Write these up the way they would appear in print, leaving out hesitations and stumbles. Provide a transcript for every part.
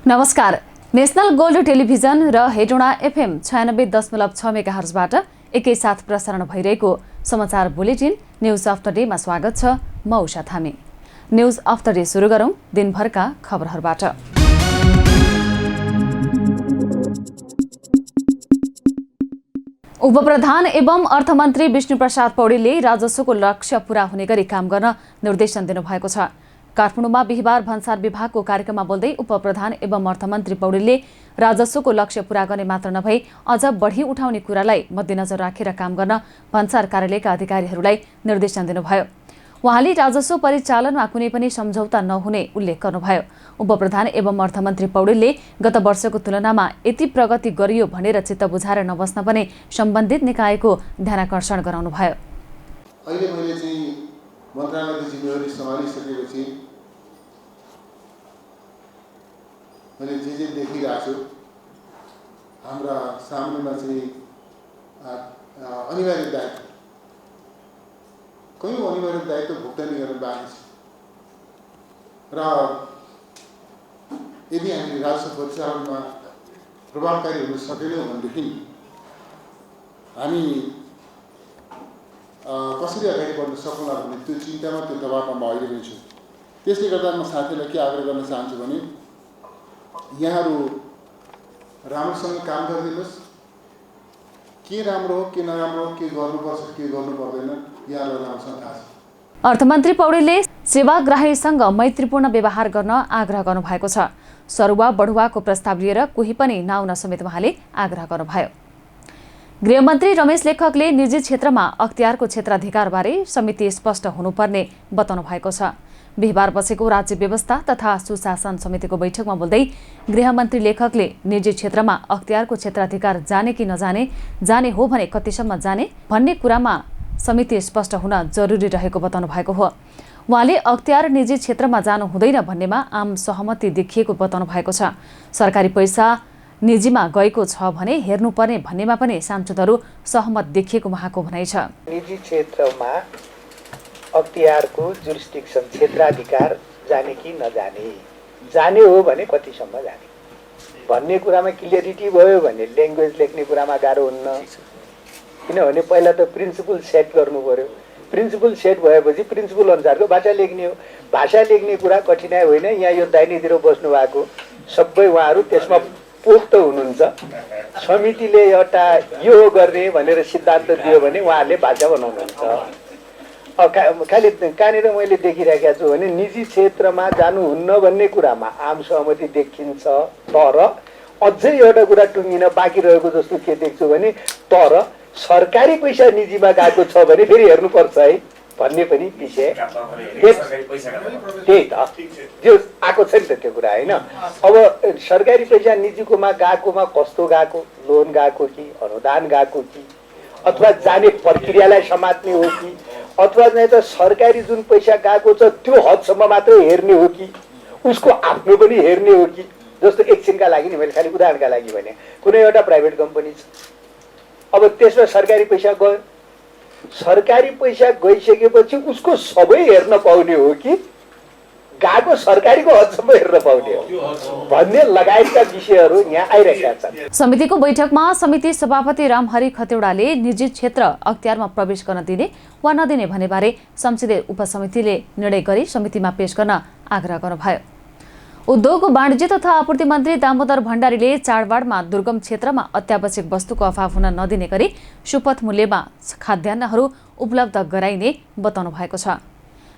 नमस्कार। National gold television र Hetauda FM 96.6 मेगाहर्जबाट एकैसाथ प्रसारण भइरहेको समाचार बुलेटिन न्यूज अफ द डेमा स्वागत छ। म उषा थामी। न्यूज अफ द डे सुरु गरौं दिनभरका खबरहरूबाट। उपप्रधान एवं अर्थमन्त्री विष्णुप्रसाद पौडेलले राजस्वको लक्ष्य पूरा हुने गरी काम गर्न निर्देशन दिनुभएको छ। काठमाडौँमा बिहिबार भन्सार विभागको कार्यक्रममा बोल्दै उपप्रधान एवं अर्थमन्त्री पौडेलले राजस्वको लक्ष्य पूरा गर्ने मात्र नभई अझ बढी उठाउने कुरालाई मध्यनजर राखेर काम गर्न भन्सार कार्यालयका अधिकारीहरूलाई निर्देशन दिनुभयो। उहाँले राजस्व परिचालनमा कुनै पनि सम्झौता नहुने उल्लेख गर्नुभयो। उपप्रधान एवं अर्थमन्त्री पौडेलले गत वर्षको तुलनामा यति प्रगति गरियो भनेर चित्त बुझाएर नबस्न पनि सम्बन्धित निकायको ध्यानाकर्षण गराउनुभयो। अहिले मैले चाहिँ मन्त्रालयको जिम्मेवारी सम्हालिसकेपछि मैले जे देखिरहेको छु, हाम्रा सामनेमा चाहिँ अनिवार्य दायित्व, कयौँ अनिवार्य दायित्व भुक्तानी गर्न बाँकी छ र यदि हामी राजस्व परिचालनमा प्रभावकारी हुन सकेनौँ भनेदेखि हामी कसरी अगाडि बढ्न सकौँला भन्ने त्यो चिन्तामा, त्यो दबावमा म अहिले पनि छु। त्यसले गर्दा म साथीहरूलाई के आग्रह गर्न चाहन्छु भने यहाँहरू राम्रोसँग काम गरिदिनुहोस्। के राम्रो हो, के नराम्रो हो, के गर्नुपर्छ, के गर्नु पर्दैन, यहाँहरूलाई राम्रोसँग थाहा छ। अर्थमन्त्री पौडेलले सेवाग्राहीसँग मैत्रीपूर्ण व्यवहार गर्न आग्रह गर्नुभएको छ। सरुवा बढुवाको प्रस्ताव लिएर कोही पनि नआउन समेत उहाँले आग्रह गर्नुभयो। गृहमन्त्री रमेश लेखकले निजी क्षेत्रमा अख्तियारको क्षेत्राधिकारबारे समिति स्पष्ट हुनुपर्ने बताउनु भएको छ। बिहिबार बसेको राज्य व्यवस्था तथा सुशासन समितिको बैठकमा बोल्दै गृहमन्त्री लेखकले निजी क्षेत्रमा अख्तियारको क्षेत्राधिकार जाने कि नजाने, जाने हो भने कतिसम्म जाने भन्ने कुरामा समिति स्पष्ट हुन जरुरी रहेको बताउनु भएको हो। उहाँले अख्तियार निजी क्षेत्रमा जानु हुँदैन भन्नेमा आम सहमति देखिएको बताउनु भएको छ। सरकारी पैसा निजीमा गएको छ भने हेर्नुपर्ने भन्नेमा पनि सांसदहरू सहमत देखिएको उहाँको भनाइ छ। निजी क्षेत्रमा अख्तियारको जुरिस्डिक्सन क्षेत्राधिकार जाने कि नजाने, जाने हो भने कतिसम्म जाने भन्ने कुरामा क्लियरिटी भयो भने ल्याङ्ग्वेज लेख्ने कुरामा गाह्रो हुन्न। किनभने पहिला त प्रिन्सिपल सेट गर्नु पर्यो। प्रिन्सिपल सेट भएपछि प्रिन्सिपल अनुसारको भाषा लेख्ने हो। भाषा लेख्ने कुरा कठिनाइ होइन। यहाँ यो दाहिनेतिर बस्नु भएको सबै उहाँहरू त्यसमा पोख्त हुनुहुन्छ। समितिले एउटा यो गर्ने भनेर सिद्धान्त दियो भने उहाँहरूले भाषा बनाउनुहुन्छ। खालि कहाँनिर मैले देखिरहेका छु भने निजी क्षेत्रमा जानुहुन्न भन्ने कुरामा आम सहमति देखिन्छ। तर अझै एउटा कुरा टुङ्गिन बाँकी रहेको जस्तो के देख्छु भने तर सरकारी पैसा निजीमा गएको छ भने फेरि हेर्नुपर्छ है भन्ने पनि विषय त्यही त जो आएको छ नि त त्यो कुरा होइन। अब सरकारी पैसा निजीकोमा गएकोमा कस्तो गएको, लोन गएको कि अनुदान गएको कि अथवा जाने प्रक्रियालाई समात्ने हो कि अथवा चाहिँ त सरकारी जुन पैसा गएको छ त्यो हदसम्म मात्रै हेर्ने हो कि उसको आफ्नो पनि हेर्ने हो कि। जस्तो एकछिनका लागि नि मैले खालि उदाहरणका लागि भने कुनै एउटा प्राइभेट कम्पनी छ, अब त्यसमा सरकारी पैसा गयो, सरकारी पैसा गइसकेपछि उसको सबै हेर्न पाउने हो कि गएको सरकारीको हदसम्म हेर्न पाउने हो भन्ने लगायतका विषयहरू यहाँ आइरहेका छन्। समितिको बैठकमा समिति सभापति रामहरि खतेवडाले निजी क्षेत्र अख्तियारमा प्रवेश गर्न दिने वा नदिने भन्नेबारे संसदीय उपसमितिले निर्णय गरी समितिमा पेश गर्न आग्रह गर्नुभयो। उद्योग वाणिज्य तथा आपूर्ति मन्त्री दामोदर भण्डारीले चाडबाडमा दुर्गम क्षेत्रमा अत्यावश्यक वस्तुको अभाव हुन नदिने गरी सुपथ मूल्यमा खाद्यान्नहरू उपलब्ध गराइने बताउनु भएको छ।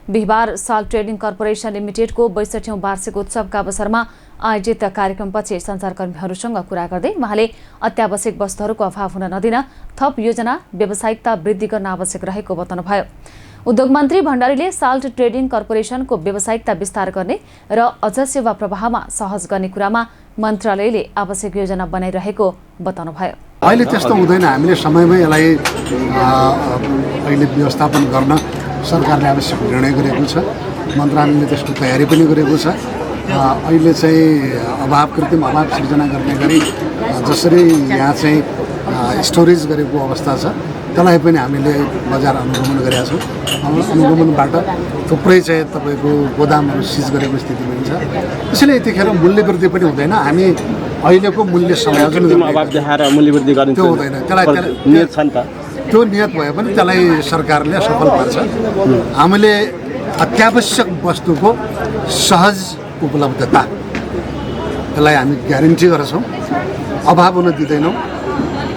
बिहिबार साल ट्रेडिङ कर्पोरेसन लिमिटेडको 62औं वार्षिक उत्सवका अवसरमा आयोजित कार्यक्रमपछि सञ्चारकर्मीहरूसँग कुरा गर्दै उहाँले अत्यावश्यक वस्तुहरूको अभाव हुन नदिन थप योजना व्यावसायिकता वृद्धि गर्न आवश्यक रहेको बताउनुभयो। उद्योग मन्त्री भण्डारीले साल्ट ट्रेडिङ कर्पोरेसनको व्यावसायिकता विस्तार गर्ने र अझ सेवा प्रवाहमा सहज गर्ने कुरामा मन्त्रालयले आवश्यक योजना बनाइरहेको बताउनुभयो। अहिले त्यस्तो हुँदैन। हामीले समयमै यसलाई अहिले व्यवस्थापन गर्न सरकारले आवश्यक निर्णय गरेको छ। मन्त्रालयले त्यसको तयारी पनि गरेको छ। अहिले चाहिँ कृत्रिम अभाव सिर्जना गर्ने गरी जसरी यहाँ चाहिँ स्टोरेज गरेको अवस्था छ त्यसलाई पनि हामीले बजार अनुगमन गरेका छौँ। अनुगमनबाट थुप्रै चाहिँ तपाईँको गोदामहरू सिज गरेको स्थिति पनि छ। त्यसैले यतिखेर मूल्य वृद्धि पनि हुँदैन। हामी अहिलेको मूल्य समायोजन गर्ने त्यो हुँदैन। त्यो नियत भए पनि त्यसलाई सरकारले सफल पार्छ। हामीले अत्यावश्यक वस्तुको सहज उपलब्धता त्यसलाई हामी ग्यारेन्टी गर्छौँ। अभाव हुन दिँदैनौँ।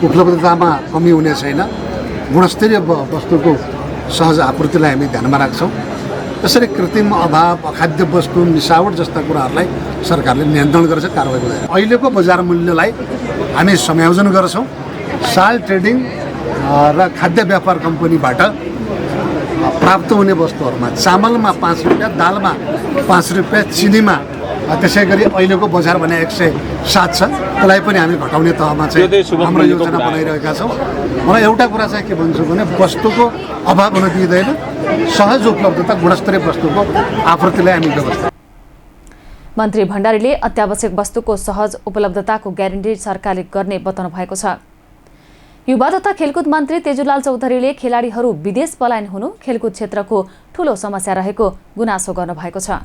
उपलब्धतामा कमी हुने छैन। गुणस्तरीय वस्तुको सहज आपूर्तिलाई हामी ध्यानमा राख्छौँ। त्यसरी कृत्रिम अभाव, अखाद्य वस्तु, मिसावट जस्ता कुराहरूलाई सरकारले नियन्त्रण गर्छ, कारवाही गर्छ। अहिलेको बजार मूल्यलाई हामी समायोजन गर्छौँ। साल ट्रेडिङ र खाद्य व्यापार कम्पनीबाट प्राप्त हुने वस्तुहरूमा चामलमा 5 रुपियाँ, दालमा 5 रुपियाँ, चिनीमा त्यसै गरी अहिलेको बजार भने 107 छ। त्यसलाई पनि हामी घटाउने तहमा चाहिँ हाम्रो योजना बनाइरहेका छौँ। मलाई एउटा कुरा चाहिँ के भन्छु भने वस्तुको अभाव हुन दिँदैन। सहज उपलब्धता, गुणस्तरीय वस्तुको आपूर्तिलाई हामी व्यवस्था। मन्त्री भण्डारीले अत्यावश्यक वस्तुको सहज उपलब्धताको ग्यारेन्टी सरकारले गर्ने बताउनु भएको छ। युवा तथा खेलकुद मन्त्री तेजुलाल चौधरीले खेलाडीहरू विदेश पलायन हुनु खेलकुद क्षेत्रको ठूलो समस्या रहेको गुनासो गर्नुभएको छ।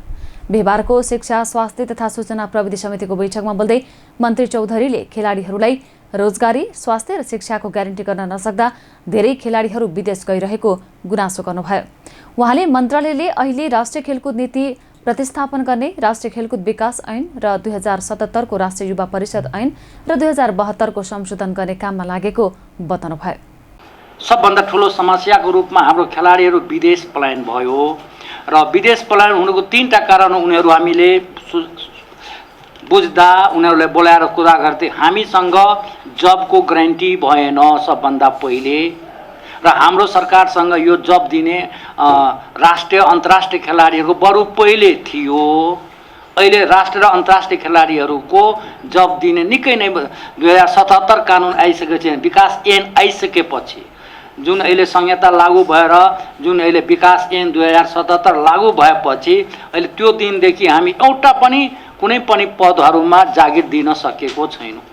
बिहिबारको शिक्षा, स्वास्थ्य तथा सूचना प्रविधि समितिको बैठकमा बोल्दै मन्त्री चौधरीले खेलाडीहरूलाई रोजगारी, स्वास्थ्य र शिक्षाको ग्यारेन्टी गर्न नसक्दा धेरै खेलाडीहरू विदेश गइरहेको गुनासो गर्नुभयो। उहाँले मन्त्रालयले अहिले राष्ट्रिय खेलकुद नीति प्रतिस्थापन गर्ने, राष्ट्रिय खेलकुद विकास ऐन र 2077 को राष्ट्रिय युवा परिषद ऐन र 2072 को संशोधन गर्ने काममा लागेको बताउनुभयो। सबभन्दा ठुलो समस्याको रूपमा हाम्रो खेलाडीहरू विदेश पलायन भयो र विदेश पलायन हुनुको 3टा कारण उनीहरू हामीले बुझ्दा उनीहरूलाई बोलाएर कुरा गर्थे। हामीसँग जबको ग्यारेन्टी भएन सबभन्दा पहिले र हाम्रो सरकारसँग यो जब दिने राष्ट्रिय अन्तर्राष्ट्रिय खेलाडीहरूको बरु पहिले थियो। अहिले राष्ट्रिय र अन्तर्राष्ट्रिय खेलाडीहरूको जब दिने निकै नै 2077 कानुन आइसकेपछि, विकास ऐन आइसकेपछि, जुन अहिले संहिता लागू भएर जुन अहिले विकास ऐन 2077 लागू भएपछि अहिले त्यो दिनदेखि हामी एउटा पनि कुनै पनि पदहरूमा जागिर दिन सकेको छैनौँ।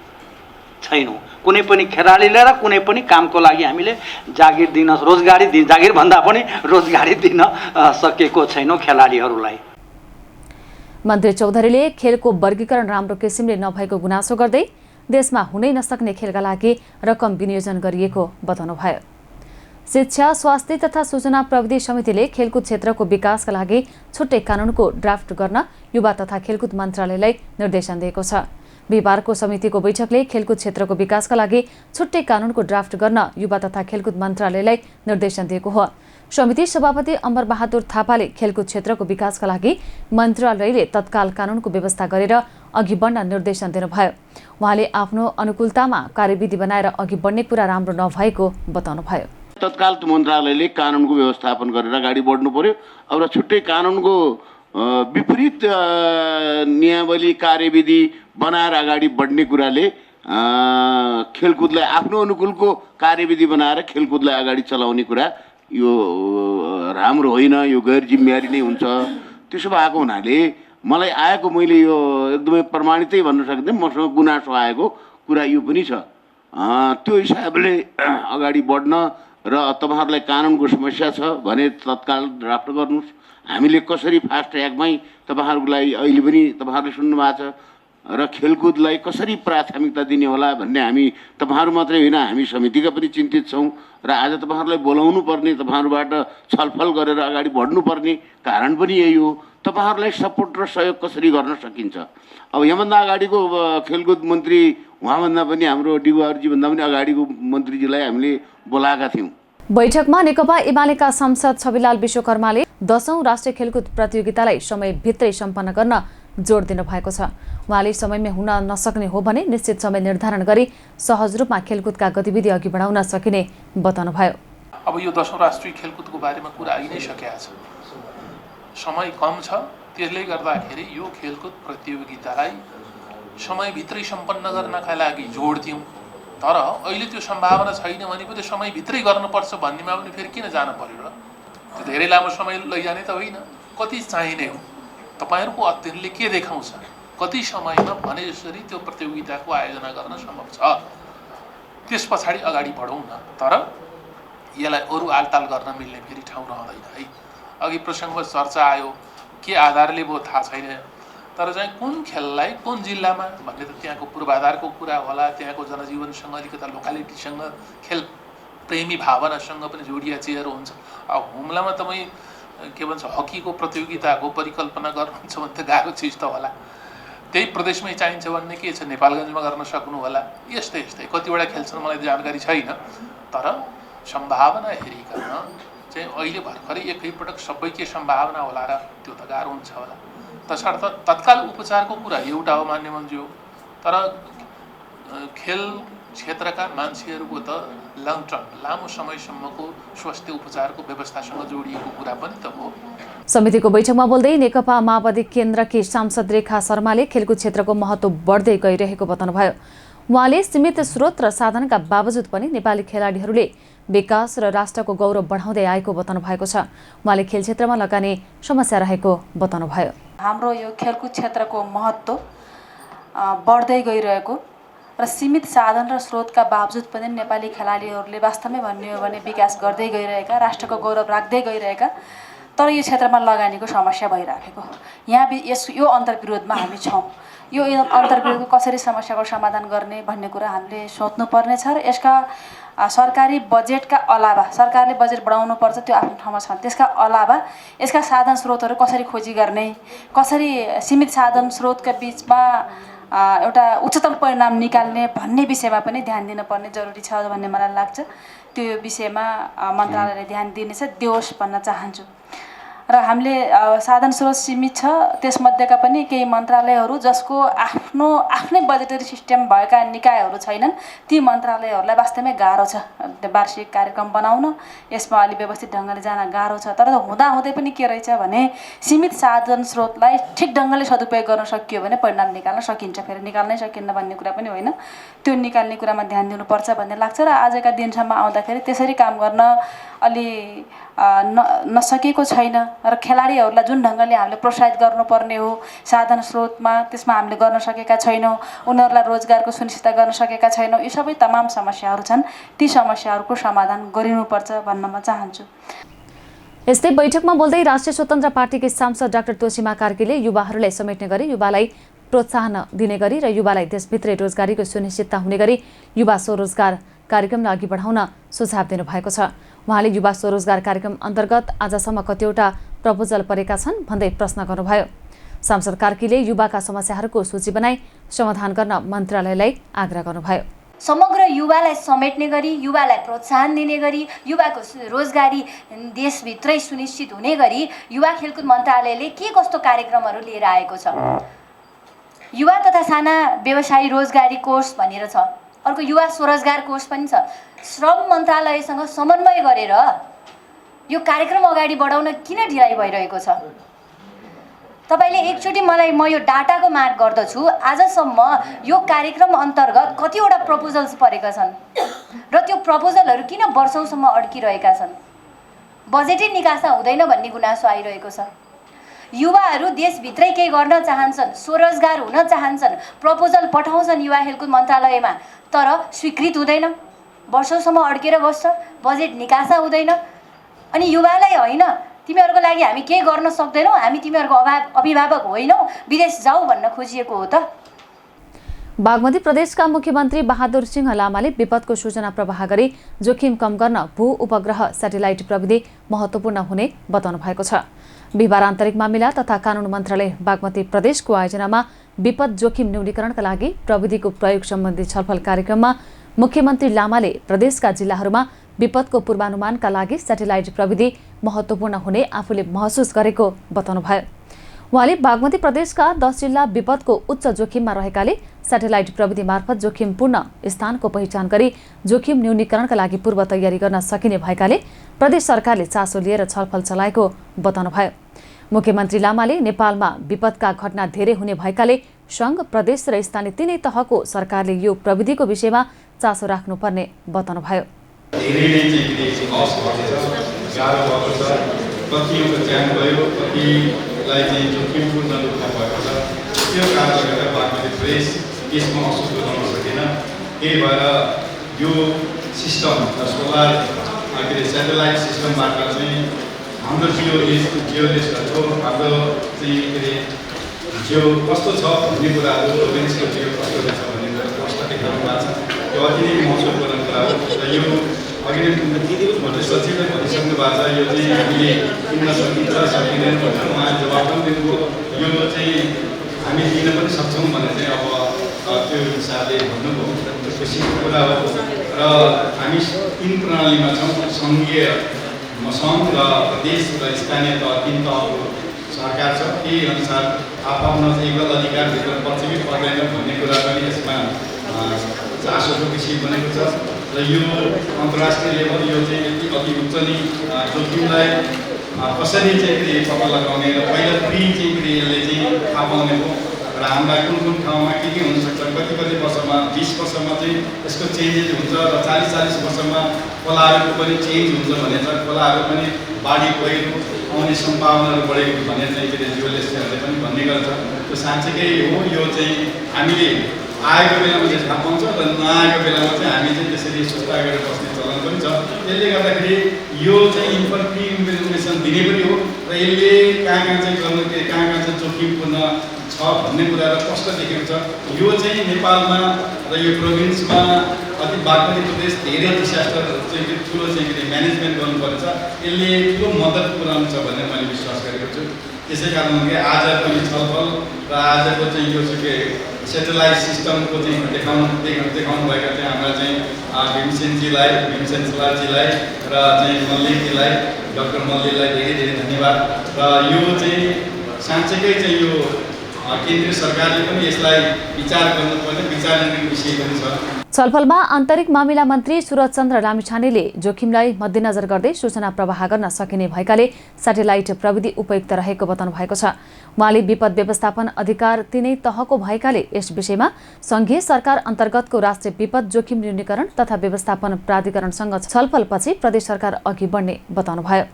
कुनै पनि खेलाडीलाई र कुनै पनि कामको लागि हामीले जागिर दिन, रोजगारी दिन, जागिर भन्दा पनि रोजगारी दिन सकेको छैनौँ खेलाडीहरूलाई। मन्त्री चौधरीले खेलको वर्गीकरण राम्रो किसिमले नभएको गुनासो गर्दै देशमा हुनै नसक्ने खेलका लागि रकम विनियोजन गरिएको बताउनुभयो। शिक्षा, स्वास्थ्य तथा सूचना प्रविधि समितिले खेलकुद क्षेत्रको विकासका लागि छुट्टै कानुनको ड्राफ्ट गर्न युवा तथा खेलकुद मन्त्रालयलाई निर्देशन दिएको छ। बिहिबारको समितिको बैठकले खेलकुद क्षेत्रको विकासका लागि छुट्टै कानुनको ड्राफ्ट गर्न युवा तथा खेलकुद मन्त्रालयलाई निर्देशन दिएको हो। समिति सभापति अमर बहादुर थापाले खेलकुद क्षेत्रको विकासका लागि मन्त्रालयले तत्काल कानुनको व्यवस्था गरेर अघि बढ्न निर्देशन दिनुभयो। उहाँले आफ्नो अनुकूलतामा कार्यविधि बनाएर अघि बढ्ने कुरा राम्रो नभएको बताउनुभयो। तत्काल मन्त्रालयले कानुनको व्यवस्थापन गरेर अगाडि बढ्नु पर्यो। अब छुट्टै कानुनको विपरीत नियमावली, कार्यविधि बनाएर अगाडि बढ्ने कुराले खेलकुदलाई आफ्नो अनुकूलको कार्यविधि बनाएर खेलकुदलाई अगाडि चलाउने कुरा यो राम्रो होइन, यो गैर जिम्मेवारी नै हुन्छ। त्यसो भएको हुनाले मलाई आएको, मैले यो एकदमै प्रमाणितै भन्न सक्दिनँ, मसँग गुनासो आएको कुरा यो पनि छ। त्यो हिसाबले अगाडि बढ्न र तपाईँहरूलाई कानुनको समस्या छ भने तत्काल ड्राफ्ट गर्नुहोस्। हामीले कसरी फास्ट ट्र्याकमै तपाईँहरूलाई अहिले पनि तपाईँहरूले सुन्नुभएको छ र खेलकुदलाई कसरी प्राथमिकता दिने होला भन्ने हामी तपाईँहरू मात्रै होइन, हामी समितिका पनि चिन्तित छौँ र आज तपाईँहरूलाई बोलाउनु पर्ने, तपाईँहरूबाट छलफल गरेर अगाडि बढ्नुपर्ने कारण पनि यही हो। तपाईँहरूलाई सपोर्ट र सहयोग कसरी गर्न सकिन्छ। अब योभन्दा अगाडिको खेलकुद मन्त्री, उहाँभन्दा पनि हाम्रो डिवारजीभन्दा पनि अगाडिको मन्त्रीजीलाई हामीले बोलाएका थियौँ। बैठकमा नेकपा एमालेका सांसद छविलाल विश्वकर्माले 10औं राष्ट्रिय खेलकुद प्रतियोगितालाई समयभित्रै सम्पन्न गर्न जोड दिनु भएको छ। उहाँले समयमै हुन नसक्ने हो भने निश्चित समय निर्धारण गरी सहज रूपमा खेलकुदका गतिविधि अघि बढाउन सकिने बताउनुभयो। अब यो 10औं राष्ट्रिय खेलकुदको बारेमा कुरा आइ नै सकेको छ। समय कम छ, त्यसले गर्दाखेरि यो खेलकुद प्रतियोगितालाई समयभित्रै सम्पन्न गर्नका लागि जोड दियौँ। तर अहिले त्यो सम्भावना छैन भने पनि समयभित्रै गर्नुपर्छ भन्नेमा पनि फेरि किन जान पर्यो र? त्यो धेरै लामो समय लैजाने त होइन, कति चाहिने हो, तपाईँहरूको अध्ययनले के देखाउँछ, कति समयमा भने जसरी त्यो प्रतियोगिताको आयोजना गर्न सम्भव छ, त्यस पछाडि अगाडि बढौँ न। तर यसलाई अरू आलताल गर्न मिल्ने फेरि ठाउँ रहँदैन है। अघि प्रसङ्गमा चर्चा आयो के आधारले भयो थाहा छैन, तर चाहिँ कुन खेललाई कुन जिल्लामा भन्ने त त्यहाँको पूर्वाधारको कुरा होला, त्यहाँको जनजीवनसँग अलिकता लोकालिटीसँग खेल प्रेमी भावनासँग पनि जोडिएको हुन्छ। अब हुम्लामा तपाईँ के भन्छ हकीको प्रतियोगिताको परिकल्पना गर्नुहुन्छ भने त गाह्रो चिज त होला। त्यही प्रदेशमै चाहिन्छ भन्ने के छ, नेपालगञ्जमा गर्न सक्नु होला। यस्तै यस्तै कतिवटा खेल छन् मलाई जानकारी छैन, तर सम्भावना हेरिकन चाहिँ अहिले भर्खरै एकैपटक सबै के सम्भावना होला र त्यो त गाह्रो हुन्छ होला। तसर्थ तत्काल उपचारको कुरा एउटा हो मान्यमन्ज्यू, तर खेल क्षेत्रका मान्छेहरूको त लङ टर्म लामो समयसम्मको स्वास्थ्य उपचारको व्यवस्थासँग जोडिएको कुरा पनि त हो। समितिको बैठकमा बोल्दै नेकपा माओवादी केन्द्रकी सांसद रेखा शर्माले खेलकुद क्षेत्रको महत्त्व बढ्दै गइरहेको बताउनुभयो। उहाँले सीमित स्रोत र साधनका बावजुद पनि नेपाली खेलाडीहरूले विकास र राष्ट्रको गौरव बढाउँदै आएको बताउनु भएको छ। उहाँले खेल क्षेत्रमा लगानी समस्या रहेको बताउनुभयो। हाम्रो यो खेलकुद क्षेत्रको महत्त्व बढ्दै गइरहेको र सीमित साधन र स्रोतका बावजुद पनि नेपाली खेलाडीहरूले वास्तवमै भन्ने हो भने विकास गर्दै गइरहेका, राष्ट्रको गौरव राख्दै गइरहेका, तर यो क्षेत्रमा लगानीको समस्या भइराखेको यो अन्तर्विरोधमा हामी छौँ। यो अन्तर्विरोधको कसरी समस्याको समाधान गर्ने भन्ने कुरा हामीले सोच्नुपर्ने छ र यसका सरकारी बजेटका अलावा सरकारले बजेट बढाउनुपर्छ, त्यो आफ्नो ठाउँमा छ। त्यसका अलावा यसका साधन स्रोतहरू कसरी खोजी गर्ने, कसरी सीमित साधन स्रोतका बिचमा एउटा उच्चतम परिणाम निकाल्ने भन्ने विषयमा पनि ध्यान दिनुपर्ने जरुरी छ भन्ने मलाई लाग्छ। त्यो विषयमा मन्त्रालयले ध्यान दिनेछ, दियोस् भन्न चाहन्छु। र हामीले साधन स्रोत सीमित छ, त्यसमध्येका पनि केही मन्त्रालयहरू जसको आफ्नै बजेटरी सिस्टम भएका निकायहरू छैनन्, ती मन्त्रालयहरूलाई वास्तवमै गाह्रो छ वार्षिक कार्यक्रम बनाउन, यसमा अलि व्यवस्थित ढङ्गले जान गाह्रो छ। तर हुँदाहुँदै पनि के रहेछ भने सीमित साधन स्रोतलाई ठिक ढङ्गले सदुपयोग गर्न सकियो भने परिणाम निकाल्न सकिन्छ, फेरि निकाल्नै सकिन्न भन्ने कुरा पनि होइन। त्यो निकाल्ने कुरामा ध्यान दिनुपर्छ भन्ने लाग्छ र आजका दिनसम्म आउँदाखेरि त्यसरी काम गर्न अलि नसकेको छैन र खेलाडीहरूलाई जुन ढङ्गले हामीले प्रोत्साहित गर्नुपर्ने हो साधन स्रोतमा, त्यसमा हामीले गर्न सकेका छैनौँ। उनीहरूलाई रोजगारको सुनिश्चित गर्न सकेका छैनौँ। यी सबै तमाम समस्याहरू छन्, ती समस्याहरूको समाधान गरिनुपर्छ भन्न म चाहन्छु। यस्तै बैठकमा बोल्दै राष्ट्रिय स्वतन्त्र पार्टीकी सांसद डाक्टर तोसीमा कार्कीले युवाहरूलाई समेट्ने गरी युवालाई प्रोत्साहन दिने गरी र युवालाई देशभित्रै रोजगारीको सुनिश्चितता हुने गरी युवा स्वरोजगार कार्यक्रमलाई अघि बढाउन सुझाव दिनुभएको छ। उहाँले युवा स्वरोजगार कार्यक्रम अन्तर्गत आजसम्म कतिवटा प्रपोजल परेका छन् भन्दै प्रश्न गर्नुभयो। सांसद कार्कीले युवाका समस्याहरूको सूची बनाई समाधान गर्न मन्त्रालयलाई आग्रह गर्नुभयो। समग्र युवालाई समेट्ने गरी, युवालाई प्रोत्साहन दिने गरी, युवाको रोजगारी देशभित्रै सुनिश्चित हुने गरी युवा खेलकुद मन्त्रालयले के कस्तो कार्यक्रमहरू लिएर आएको छ। युवा तथा साना व्यवसायी रोजगारी कोष भनेर छ, अर्को युवा स्वरोजगार कोष पनि छ। श्रम मन्त्रालयसँग समन्वय गरेर यो कार्यक्रम अगाडि बढाउन किन ढिलाइ भइरहेको छ? तपाईँले एकचोटि म यो डाटाको माग गर्दछु, आजसम्म यो कार्यक्रम अन्तर्गत कतिवटा प्रपोजल्स परेका छन् र त्यो प्रपोजलहरू किन वर्षौँसम्म अड्किरहेका छन्? बजेटै निकासा हुँदैन भन्ने गुनासो आइरहेको छ। युवाहरू देशभित्रै केही गर्न चाहन्छन्, स्वरोजगार हुन चाहन्छन्, प्रपोजल पठाउँछन् युवा खेलकुद मन्त्रालयमा, तर स्वीकृत हुँदैन, वर्षौँसम्म अड्केर बस्छ, बजेट निकासा हुँदैन। अनि युवालाई होइन तिमीहरूको लागि हामी केही गर्न सक्दैनौँ, हामी तिमीहरूको अभिभावक होइनौँ, विदेश जाऊ भन्न खोजिएको हो त। बागमती प्रदेशका मुख्यमन्त्री बहादुर सिंह लामाले विपदको सूचना प्रवाह गरी जोखिम कम गर्न भू उपग्रह सेटेलाइट प्रविधि महत्त्वपूर्ण हुने बताउनु भएको छ। बिहिबार आन्तरिक मामिला तथा कानुन मन्त्रालय बागमती प्रदेशको आयोजनामा विपद जोखिम न्यूनीकरणका लागि प्रविधिको प्रयोग सम्बन्धी छलफल कार्यक्रममा मुख्यमन्त्री लामाले प्रदेशका जिल्लाहरूमा विपदको पूर्वानुमानका लागि सेटेलाइट प्रविधि महत्त्वपूर्ण हुने आफूले महसुस गरेको बताउनुभयो। उहाँले बागमती प्रदेशका 10 जिल्ला विपदको उच्च जोखिममा रहेकाले सेटेलाइट प्रविधि मार्फत जोखिमपूर्ण स्थानको पहिचान गरी जोखिम न्यूनीकरणका लागि पूर्व तयारी गर्न सकिने भएकाले प्रदेश सरकारले चासो लिएर छलफल चलाएको बताउनुभयो। मुख्यमन्त्री लामाले नेपालमा विपदका घटना धेरै हुने भएकाले सङ्घ, प्रदेश र स्थानीय तीनै तहको सरकारले यो प्रविधिको विषयमा चासो राख्नुपर्ने बताउनुभयो। यसमा महसुस गर्न सकेन, त्यही भएर यो सिस्टम सोलर के अरे सेटेलाइट सिस्टमबाट चाहिँ हाम्रो जियोलेसहरूको हाम्रो चाहिँ के अरे जियो कस्तो छ भन्ने कुराहरू प्रोभिन्सको जियो कस्तो रहेछ भन्ने कुरा प्रश्न देखाउनु भएको छ। त्यो अति नै महत्त्वपूर्ण कुरा हो र यो अघि नै सचिवले भनिसक्नु भएको छ, यो चाहिँ हामीले किन्न सकिन्छ सकिँदैन भनेर उहाँले जवाब पनि दिनुभयो। यो चाहिँ हामी दिन पनि सक्छौँ भने चाहिँ अब त्यो हिसाबले भन्नुभयो, त्यो खुसीको कुरा हो। र हामी 3 प्रणालीमा छौँ, सङ्घीय सङ्घ र प्रदेश र स्थानीय तह 3 तहको सरकार छ। त्यही अनुसार आफ्नो चाहिँ एकल अधिकारभित्र पर्छ कि पर्दैन भन्ने कुरा पनि यसमा चासोको विषय बनेको छ। र यो अन्तर्राष्ट्रिय लेभल यो चाहिँ यति अति उच्च नै जोखिमलाई कसरी चाहिँ पत्ता लगाउने र पहिला चाहिँ यसले चाहिँ थाहा पाउने हो र हाम्रा कुन ठाउँमा के हुनसक्छ, कति वर्षमा 20 वर्षमा चाहिँ यसको चेन्जेस हुन्छ र 40 वर्षमा खोलाहरूको पनि चेन्ज हुन्छ भने चाहिँ खोलाहरू पनि बाढी पहिरो आउने सम्भावनाहरू बढेको भने चाहिँ के अरे जियोलेसहरूले पनि भन्ने गर्छ। त्यो साँच्चैकै हो। यो चाहिँ हामीले आएको बेलामा चाहिँ थाहा पाउँछ र नआएको बेलामा चाहिँ हामी चाहिँ त्यसरी सुस्ता गरेर बस्ने चलन पनि छ। त्यसले गर्दाखेरि यो चाहिँ इन्फर्मेसन दिने पनि हो र यसले कहाँ चाहिँ गर्नु कहाँ चाहिँ जोखिमपूर्ण छ भन्ने कुरालाई स्पष्ट देखेको छ। यो चाहिँ नेपालमा र यो प्रोभिन्समा अति बागमती प्रदेश धेरै डिसास्टरहरू चाहिँ ठुलो चाहिँ के म्यानेजमेन्ट गर्नुपर्छ, यसले ठुलो मद्दत पुऱ्याउँछ भन्ने मैले विश्वास गरेको छु। त्यसै कारणले आजको यो छलफल र आजको चाहिँ यो चाहिँ के सेटेलाइट सिस्टमको चाहिँ देखाउनु भएका चाहिँ हाम्रा चाहिँ भीमसेन सुलाजीलाई र चाहिँ मल्लिकजीलाई, डाक्टर मल्लिकलाई धेरै धन्यवाद। र यो चाहिँ साँच्चैकै चाहिँ यो केन्द्रीय सरकारले पनि यसलाई विचार गर्नुपर्ने विचारणीय विषय पनि छ। छलफलमा आन्तरिक मामिला मन्त्री सुरज चन्द्र लामिछानेले जोखिमलाई मध्यनजर गर्दै सूचना प्रवाह गर्न सकिने भएकाले स्याटेलाइट प्रविधि उपयुक्त रहेको बताउनु भएको छ। उहाँले विपद व्यवस्थापन अधिकार तिनै तहको भएकाले यस विषयमा संघीय सरकार अन्तर्गतको राष्ट्रिय विपद जोखिम न्यूनीकरण तथा व्यवस्थापन प्राधिकरणसँग छलफलपछि प्रदेश सरकार अघि बढ्ने बताउनुभयो।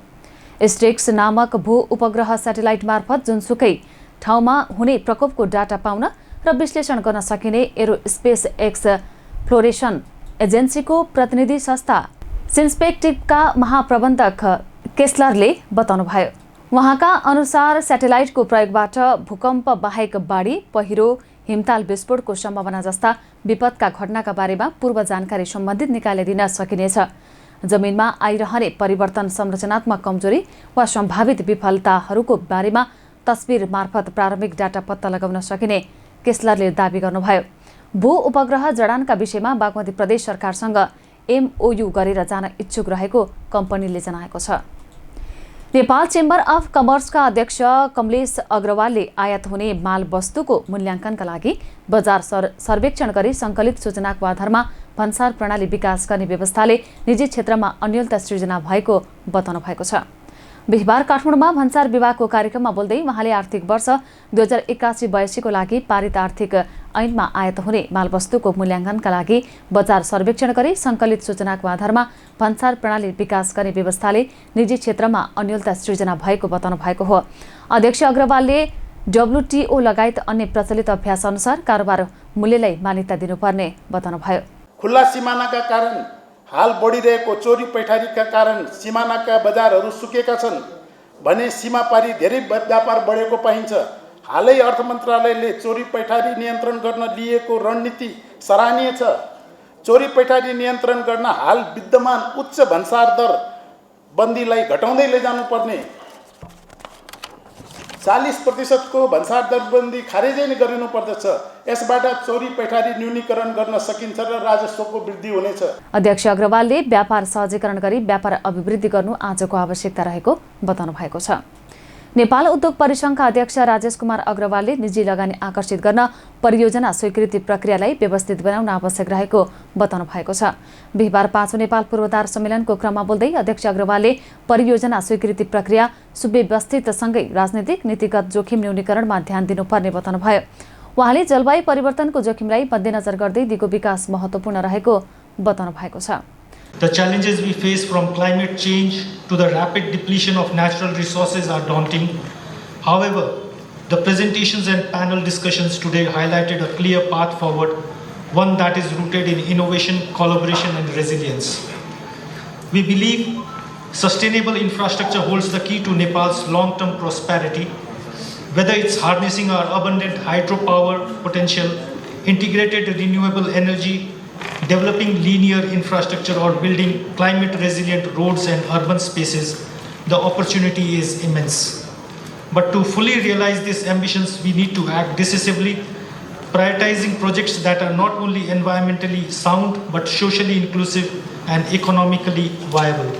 स्टेक्स नामक भू उपग्रह स्याटेलाइट मार्फत जुनसुकै ठाउँमा हुने प्रकोपको डाटा पाउन र विश्लेषण गर्न सकिने एरोस्पेस एक्सप्लोरेसन एजेन्सीको प्रतिनिधि संस्था सिन्स्पेक्टिभका महाप्रबन्धक केस्लरले बताउनुभयो। उहाँका अनुसार स्याटेलाइटको प्रयोगबाट भूकम्प बाहेक बाढी, पहिरो, हिमताल विस्फोटको सम्भावना जस्ता विपदका घटनाका बारेमा पूर्व जानकारी सम्बन्धित निकायले दिन सकिनेछ। जमिनमा आइरहने परिवर्तन, संरचनात्मक कमजोरी वा सम्भावित विफलताहरूको बारेमा तस्बिर मार्फत प्रारम्भिक डाटा पत्ता लगाउन सकिने केस्लरले दावी गर्नुभयो। भू उपग्रह जडानका विषयमा बागमती प्रदेश सरकारसँग MOU गरेर जान इच्छुक रहेको कम्पनीले जनाएको छ। नेपाल चेम्बर अफ कमर्सका अध्यक्ष कमलेश अग्रवालले आयात हुने माल वस्तुको मूल्याङ्कनका लागि बजार सर्वेक्षण गरी सङ्कलित सूचनाको आधारमा भन्सार प्रणाली विकास गर्ने व्यवस्थाले निजी क्षेत्रमा अन्योलता सृजना भएको बताउनु भएको छ। बिहिबार काठमाडौँमा भन्सार विभागको कार्यक्रममा बोल्दै उहाँले आर्थिक वर्ष 2081-82 को लागि पारित आर्थिक ऐनमा आयात हुने मालवस्तुको मूल्याङ्कनका लागि बजार सर्वेक्षण गरी सङ्कलित सूचनाको आधारमा भन्सार प्रणाली विकास गर्ने व्यवस्थाले निजी क्षेत्रमा अन्योलता सृजना भएको बताउनु भएको हो। अध्यक्ष अग्रवालले WTO लगायत अन्य प्रचलित अभ्यास अनुसार कारोबार मूल्यलाई मान्यता दिनुपर्ने बताउनुभयो। खुल्ला सिमानाका कारण हाल बढिरहेको चोरी पैठारीका कारण सिमानाका बजारहरू सुकेका छन् भने सीमापारी धेरै व्यापार बढेको पाइन्छ। हालै अर्थ मन्त्रालयले चोरी पैठारी नियन्त्रण गर्न लिएको रणनीति सराहनीय छ। चोरी पैठारी नियन्त्रण गर्न हाल विद्यमान उच्च भन्सार दर बन्दीलाई घटाउँदै लैजानुपर्ने, 40% को भन्सार दर बन्दी खारेजै नै गरिनुपर्दछ। यसबाट चोरी पैठारी न्यूनीकरण गर्न सकिन्छ र राजस्वको वृद्धि हुनेछ। अध्यक्ष अग्रवालले व्यापार सहजीकरण गरी व्यापार अभिवृद्धि गर्नु आजको आवश्यकता रहेको बताउनु भएको छ। नेपाल उद्योग परिसङ्घका अध्यक्ष राजेश कुमार अग्रवालले निजी लगानी आकर्षित गर्न परियोजना स्वीकृति प्रक्रियालाई व्यवस्थित बनाउन आवश्यक रहेको बताउनु भएको छ। बिहिबार 5औं नेपाल पूर्वाधार सम्मेलनको क्रममा बोल्दै अध्यक्ष अग्रवालले परियोजना स्वीकृति प्रक्रिया सुव्यवस्थितसँगै राजनीतिक नीतिगत जोखिम न्यूनीकरणमा ध्यान दिनुपर्ने बताउनुभयो। उहाँले जलवायु परिवर्तनको जोखिमलाई मध्यनजर गर्दै दिगो विकास महत्त्वपूर्ण रहेको बताउनु भएको छ। The challenges we face from climate change to the rapid depletion of natural resources are daunting. However, the presentations and panel discussions today highlighted a clear path forward, one that is rooted in innovation, collaboration, and resilience. We believe Sustainable infrastructure holds the key to Nepal's long-term prosperity, whether it's harnessing our abundant hydropower potential, integrated renewable energy, developing linear infrastructure, or building climate-resilient roads and urban spaces. The opportunity is immense. But to fully realize these ambitions, we need to act decisively, prioritizing projects that are not only environmentally sound, but socially inclusive and economically viable.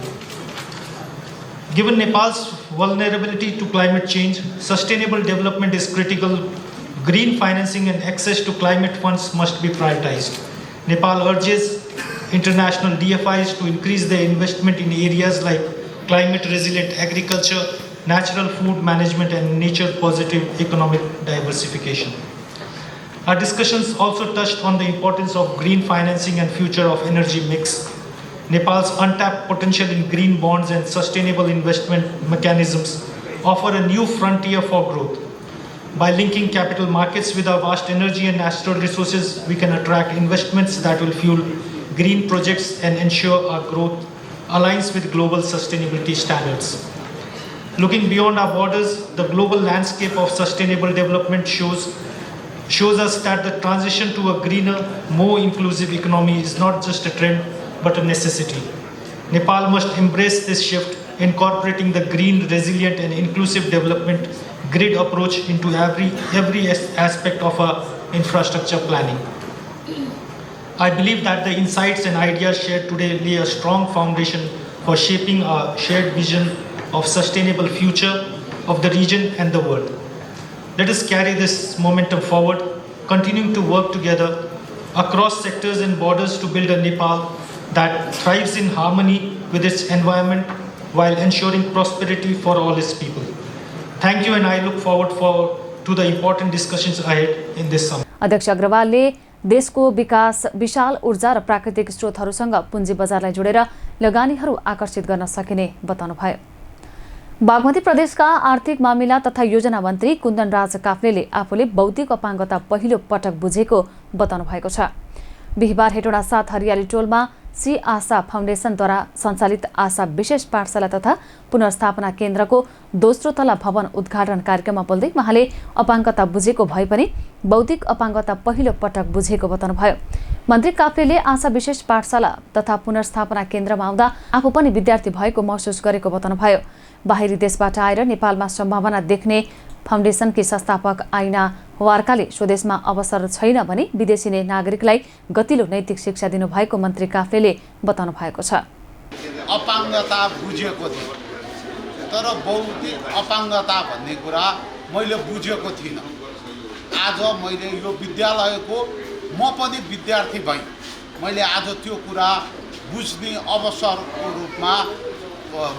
Given Nepal's vulnerability to climate change, sustainable development is critical. Green financing and access to climate funds must be prioritized. Nepal urges international DFIs to increase their investment in areas like climate-resilient agriculture, natural food management, and nature-positive economic diversification. Our discussions also touched on the importance of green financing and future of energy mix. Nepal's untapped potential in green bonds and sustainable investment mechanisms offer a new frontier for growth. By linking capital markets with our vast energy and natural resources, we can attract investments that will fuel green projects and ensure our growth aligns with global sustainability standards. Looking beyond our borders, the global landscape of sustainable development shows us that the transition to a greener, more inclusive economy is not just a trend, but a necessity. Nepal must embrace this shift, incorporating the green, resilient, and inclusive development grid approach into every aspect of our infrastructure planning. I believe that the insights and ideas shared today lay a strong foundation for shaping our shared vision of sustainable future of the region and the world. Let us carry this momentum forward, continuing to work together across sectors and borders to build a Nepal that thrives in harmony with its environment while ensuring prosperity for all its people. Thank you, and I look forward to the important discussions ahead in this summit. अध्यक्ष अग्रवालले देशको विकास विशाल ऊर्जा र प्राकृतिक स्रोतहरूसँग पुँजी बजारलाई जोडेर लगानीहरू आकर्षित गर्न सकिने बताउनुभयो। बागमती प्रदेशका आर्थिक मामिला तथा योजना मन्त्री कुन्दन राज काफ्लेले आफूले बौद्धिक अपाङ्गता पहिलो पटक बुझेको बताउनु भएको छ। बिहिबार हेटौडा 7 हरियाली टोलमा सी आशा फाउन्डेसनद्वारा सञ्चालित आशा विशेष पाठशाला तथा पुनर्स्थापना केन्द्रको दोस्रो तला भवन उद्घाटन कार्यक्रममा बोल्दै उहाँले अपाङ्गता बुझेको भए पनि बौद्धिक अपाङ्गता पहिलो पटक बुझेको बताउनुभयो। मन्त्री काफ्लेले आशा विशेष पाठशाला तथा पुनर्स्थापना केन्द्रमा आउँदा आफू पनि विद्यार्थी भएको महसुस गरेको बताउनुभयो। बाहिरी देशबाट आएर नेपालमा सम्भावना देख्ने फाउन्डेसनकी संस्थापक आइना वार्काले स्वदेशमा अवसर छैन भने विदेशी नागरिकलाई गतिलो नैतिक शिक्षा दिनुभएको मन्त्री काफ्लेले बताउनु भएको छ। अपाङ्गता बुझेको थिएँ, तर बौद्धिक अपाङ्गता भन्ने कुरा मैले बुझेको थिइनँ। आज मैले यो विद्यालयको म पनि विद्यार्थी भएँ, मैले आज त्यो कुरा बुझ्ने अवसरको रूपमा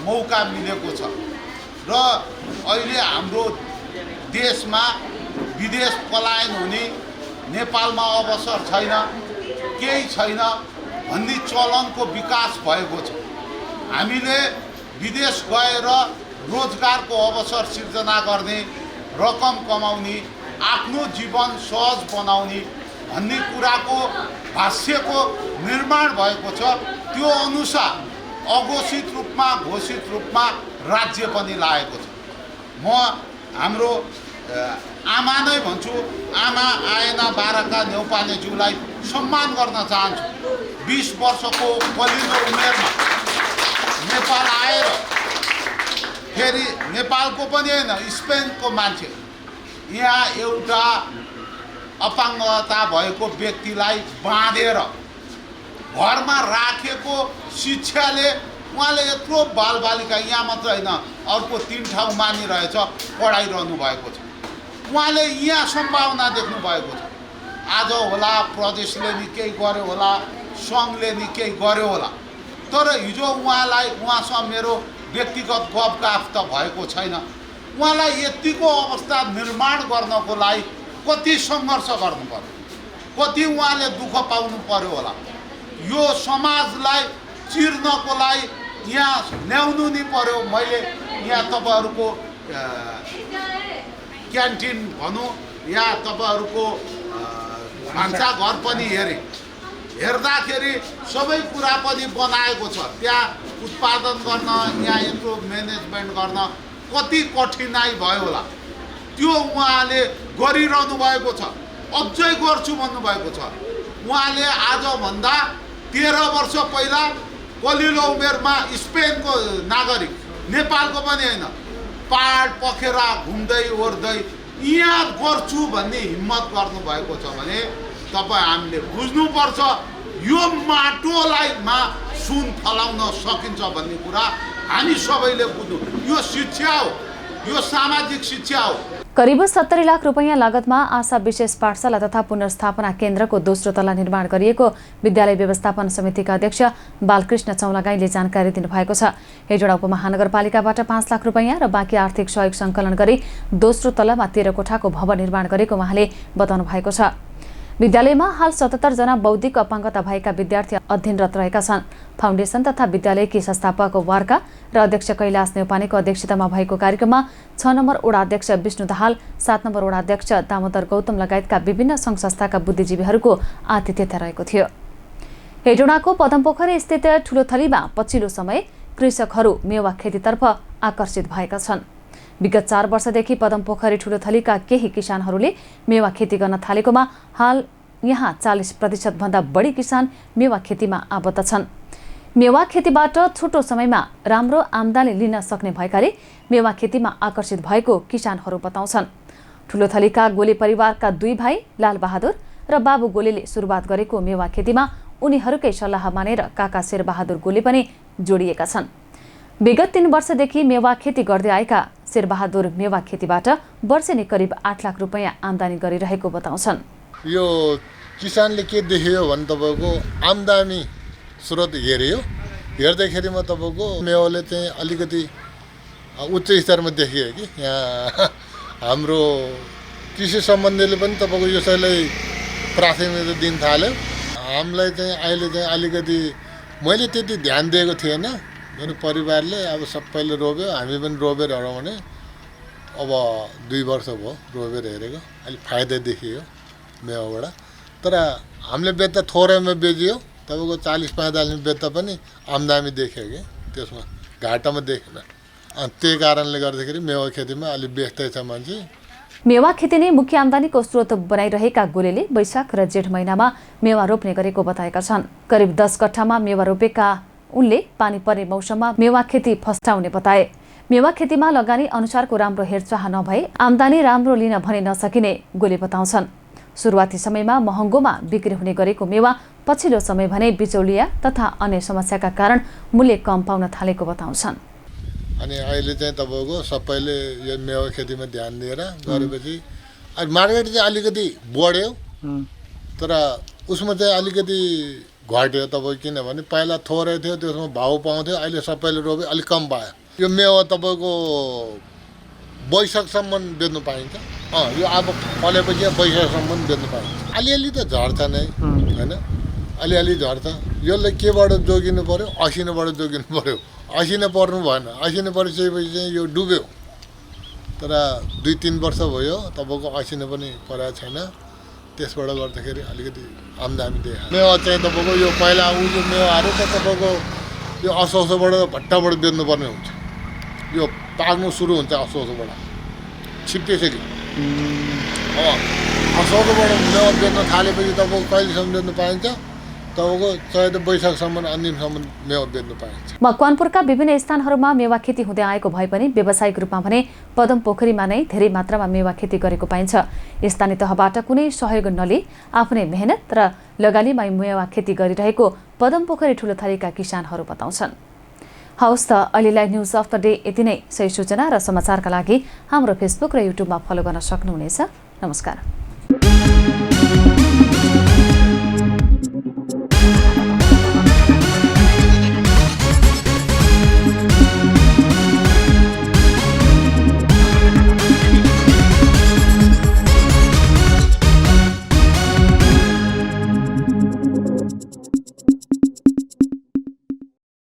मौका मिलेको छ र अहिले हाम्रो देशमा विदेश पलायन हुने, नेपालमा अवसर छैन, केही छैन भन्ने चलनको विकास भएको छ। हामीले विदेश गएर रोजगारको अवसर सिर्जना गर्ने, रकम कमाउने, आफ्नो जीवन सहज बनाउने भन्ने कुराको भाष्यको निर्माण भएको छ। त्यो अनुसार अघोषित रूपमा घोषित रूपमा राज्य पनि लागेको छ। म हाम्रो आमा नै भन्छु, आमा आएना बाराका न्यौपानेज्यूलाई सम्मान गर्न चाहन्छु। 20 वर्षको कलिलो उमेरमा नेपाल आएर फेरि नेपालको पनि होइन, स्पेनको मान्छे यहाँ एउटा अपाङ्गता भएको व्यक्तिलाई बाँधेर घरमा राखेको शिक्षाले उहाँले यत्रो बालबालिका यहाँ मात्र होइन अर्को 3 ठाउँ मानिरहेछ पढाइरहनु भएको छ। उहाँले यहाँ सम्भावना देख्नु भएको छ। आज होला प्रदेशले नि केही गर्यो होला, सङ्घले नि केही गर्यो होला, तर हिजो उहाँसँग मेरो व्यक्तिगत गफगाफ त भएको छैन। उहाँलाई यतिको अवस्था निर्माण गर्नको लागि कति सङ्घर्ष गर्नु पर्यो, कति उहाँले दुःख पाउनु पर्यो होला। यो समाजलाई चिर्नको लागि यहाँ ल्याउनु नि पर्यो। मैले यहाँ तपाईँहरूको क्यान्टिन भनौँ, यहाँ तपाईँहरूको भान्साघर पनि हेरेँ, हेर्दाखेरि सबै कुरा पनि बनाएको छ। त्यहाँ उत्पादन गर्न यहाँ यत्रो म्यानेजमेन्ट गर्न कति कठिनाइ भयो होला त्यो उहाँले गरिरहनु भएको छ अझै गर्छु भन्नुभएको छ उहाँले आजभन्दा 13 वर्ष पहिला कलिलो उमेरमा स्पेनको नागरिक नेपालको पनि होइन पहाड पखेरा घुम्दै ओर्दै यहाँ गर्छु भन्ने हिम्मत गर्नुभएको छ भने तपाईँ हामीले बुझ्नुपर्छ यो माटोलाई सुन फलाउन सकिन्छ भन्ने कुरा हामी सबैले बुझ्नु यो शिक्षा हो यो सामाजिक शिक्षा हो। करिब 70 लाख रुपैयाँ लागतमा आशा विशेष पाठशाला तथा पुनर्स्थापना केन्द्रको दोस्रो तला निर्माण गरिएको विद्यालय व्यवस्थापन समितिका अध्यक्ष बालकृष्ण चौलागाईले जानकारी दिनुभएको छ। हेटौडा उपमहानगरपालिकाबाट 5 लाख रुपैयाँ र बाँकी आर्थिक सहयोग सङ्कलन गरी दोस्रो तलामा 13 कोठाको भवन निर्माण गरेको उहाँले बताउनु भएको छ। विद्यालयमा हाल 77 जना बौद्धिक अपाङ्गता भएका विद्यार्थी अध्ययनरत रहेका छन्। फाउन्डेसन तथा विद्यालयकी संस्थापक वार्का र अध्यक्ष कैलाश नेउपानेको अध्यक्षतामा भएको कार्यक्रममा 6 नम्बर वडा अध्यक्ष विष्णु दाहाल, 7 नम्बर वडा अध्यक्ष दामोदर गौतम लगायतका विभिन्न सङ्घ संस्थाका बुद्धिजीवीहरूको आतिथ्यता रहेको थियो। हेटौडाको पदमपोखरी स्थित ठुलोथलीमा पछिल्लो समय कृषकहरू मेवा खेतीतर्फ आकर्षित भएका छन्। विगत 4 वर्षदेखि पदमपोखरी ठुलोथलीका केही किसानहरूले मेवा खेती गर्न थालेकोमा हाल यहाँ 40% भन्दा बढी किसान मेवा खेतीमा आबद्ध छन्। मेवा खेतीबाट छोटो समयमा राम्रो आम्दानी लिन सक्ने भएकाले मेवा खेतीमा आकर्षित भएको किसानहरू बताउँछन्। ठुलोथलीका गोले परिवारका 2 भाइ लालबहादुर र बाबु गोलेले सुरुवात गरेको मेवा खेतीमा उनीहरूकै सल्लाह मानेर काका शेरबहादुर गोले पनि जोडिएका छन्। विगत 3 वर्षदेखि मेवा खेती गर्दै आएका शेरबहादुर मेवा खेतीबाट वर्षेनी करिब 8 लाख रुपैयाँ आम्दानी गरिरहेको बताउँछन्। यो किसानले के देख्यो भने तपाईँको आम्दानी स्रोत हेऱ्यो, हेर्दैखेरिमा तपाईँको मेवाले चाहिँ अलिकति उच्च स्तरमा देखियो कि यहाँ हाम्रो कृषि सम्बन्धीले पनि तपाईँको यसैलाई प्राथमिकता दिन थाल्यो। हामीलाई चाहिँ अहिले चाहिँ अलिकति मैले त्यति ध्यान दिएको थिएन, मेरो परिवारले अब सबैले रोप्यो, हामी पनि रोपेर हेरौँ भने अब 2 वर्ष भयो रोपेर हेरेको, अलिक फाइदा देखियो मेवाबाट। तर हामीले बेच्दा थोरैमा बेचियो, तपाईँको 40-45 बेच्दा पनि आम्दानी देख्यो कि त्यसमा घाटामा देखेन। त्यही कारणले गर्दाखेरि मेवा खेतीमा अलिक व्यस्तै छ मान्छे। मेवा खेती नै मुख्य आम्दानीको स्रोत बनाइरहेका गोलेले वैशाख र जेठ महिनामा मेवा रोप्ने गरेको बताएका छन्। करिब 10 कट्ठामा मेवा रोपेका उनले पानी पर्ने मौसममा मेवा खेती फस्टाउने बताए। मेवा खेतीमा लगानी अनुसारको राम्रो हेरचाह नभए आम्दानी राम्रो लिन भने नसकिने गोले बताउँछन्। सुरुवाती समयमा महँगोमा बिक्री हुने गरेको मेवा पछिल्लो समय भने बिचौलिया तथा अन्य समस्याका कारण मूल्य कम पाउन थालेको बताउँछन्। अनि अहिले चाहिँ तपाईँको सबैले यो मेवा खेतीमा ध्यान दिएर गरेपछि मार्केट चाहिँ अलिकति बढ्यो, तर उसमा चाहिँ अलिकति घट्यो। तपाईँ किनभने पहिला थोरै थियो, त्यसमा भाउ पाउँथ्यो, अहिले सबैले रोप्यो, अलिक कम पायो। यो मेवा तपाईँको वैशाखसम्म बेच्नु पाइन्छ। यो अब फलेपछि वैशाखसम्म बेच्नु पाइन्छ। अलिअलि त झर्छ नै होइन, अलिअलि झर्छ। यसलाई केबाट जोगिनु पर्यो? असिनाबाट जोगिनु पर्यो। असिना पर्नु भएन, असिना परिसकेपछि चाहिँ यो डुब्यो। तर 2-3 वर्ष भयो तपाईँको असिना पनि परेको छैन, त्यसबाट गर्दाखेरि अलिकति आम्दानी देखा। मेवा चाहिँ तपाईँको यो पहिला उयो मेवाहरू त तपाईँको यो असोसोबाट भट्टाबाट बेच्नुपर्ने हुन्छ। यो पाक्नु सुरु हुन्छ असोसोबाट, छिप्पिसक्यो। असोसोबाट मेवा बेच्न थालेपछि तपाईँको कहिलेसम्म बेच्नु पाइन्छ? तपाईँको सायद वैशाखसम्म अन्तिमसम्म मेवा बेच्नु पाइन्छ। मकवानपुरका विभिन्न स्थानहरूमा मेवा खेती हुँदै आएको भए पनि व्यावसायिक रूपमा भने पदमपोखरीमा नै धेरै मात्रामा मेवा खेती गरेको पाइन्छ। स्थानीय तहबाट कुनै सहयोग नलिई आफ्नै मेहनत र लगानीमा मेवा खेती गरिरहेको पदमपोखरी ठुलोथलीका किसानहरू बताउँछन्। हवस् त अहिलेलाई न्युज अफ द डे यति नै। सही सूचना र समाचारका लागि हाम्रो फेसबुक र युट्युबमा फलो गर्न सक्नुहुनेछ। नमस्कार।